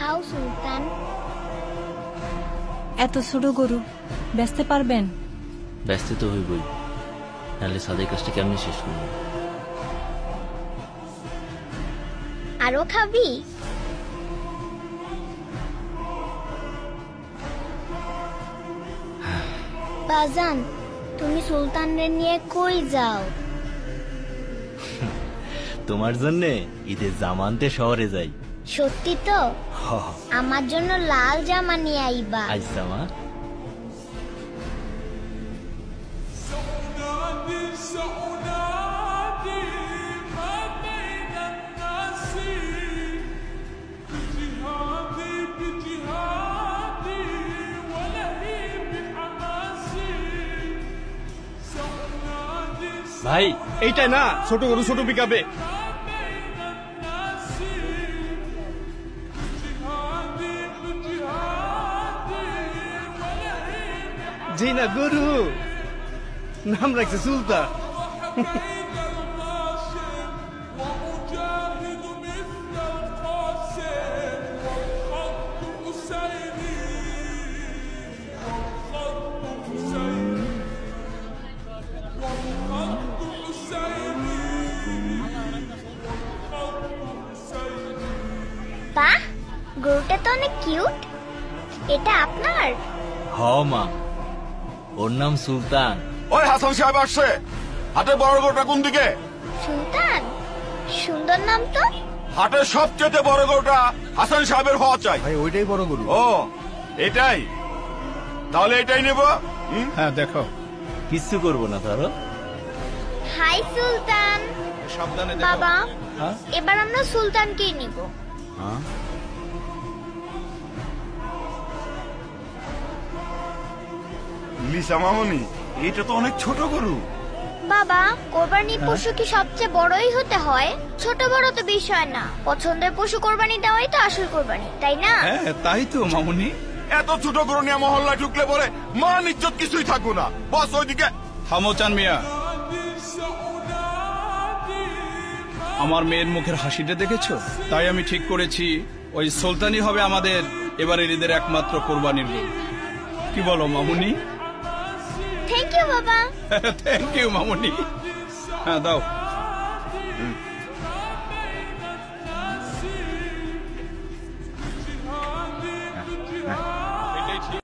খাও সুলতান। এত ছোট গরু বেচতে পারবেন? ব্যস্ত তো হইবই, নাহলে সাদের কাজটা কেমনি শেষ করবো? আরো খাবি? বাজান, তুমি সুলতানরে নিয়ে কই যাও? তোমার জন্যে ঈদের জামানতে শহরে যাই। সত্যি তো? আমার জন্য লাল জামা নিয়ে আইবা। আজ জামা ভাই, এইটা না, ছোট গরু ছোট পিকাবে। জি না, গরু নাম রাখছে সুলতান। বাহ, গরুটা তো অনেক কিউট। এটা আপনার? হ মা, ওর নাম সুলতান। ওই হাসান সাহেব আসছে। হাটে বড় গরুটা কোন দিকে? সুলতান, সুন্দর নাম তো। হাটের সবচেয়ে বড় গরুটা হাসান সাহেবের হওয়া চাই। ভাই ওইটাই বড় গরু। ও, এটাই? তাহলে এটাই নেব। হ্যাঁ দেখো, কিচ্ছু করবো না ধরো। হাই সুলতান। সাবধানে বাবা, হ্যাঁ? এবার আমরা সুলতানকেই নিব। লিসা মামনি, এটা তো অনেক ছোট গরু। বাবা, কোরবানির পশু কি সবচেয়ে বড়ই হতে হয়? ছোট বড় তো বিষয় না, পছন্দের পশু কোরবানি দেওয়াই তো আসল কোরবানি, তাই না? হ্যাঁ তাই তো মামুনি। এত ছোট গরু নিয়ে মহল্লা ঢুকলে পরে মান ইজ্জত কিছুই থাকবো না। বস ওইদিকে। থামো চান মিয়া, আমার মেয়ের মুখের হাসিটা দেখেছো? তাই আমি ঠিক করেছি ওই সুলতানই হবে আমাদের এবারের ঈদের একমাত্র কোরবানির গরু। কি বলো মামুনি? থ্যাংক ইউ বাবা। থ্যাংক ইউ মামুনি। হ্যাঁ দাও।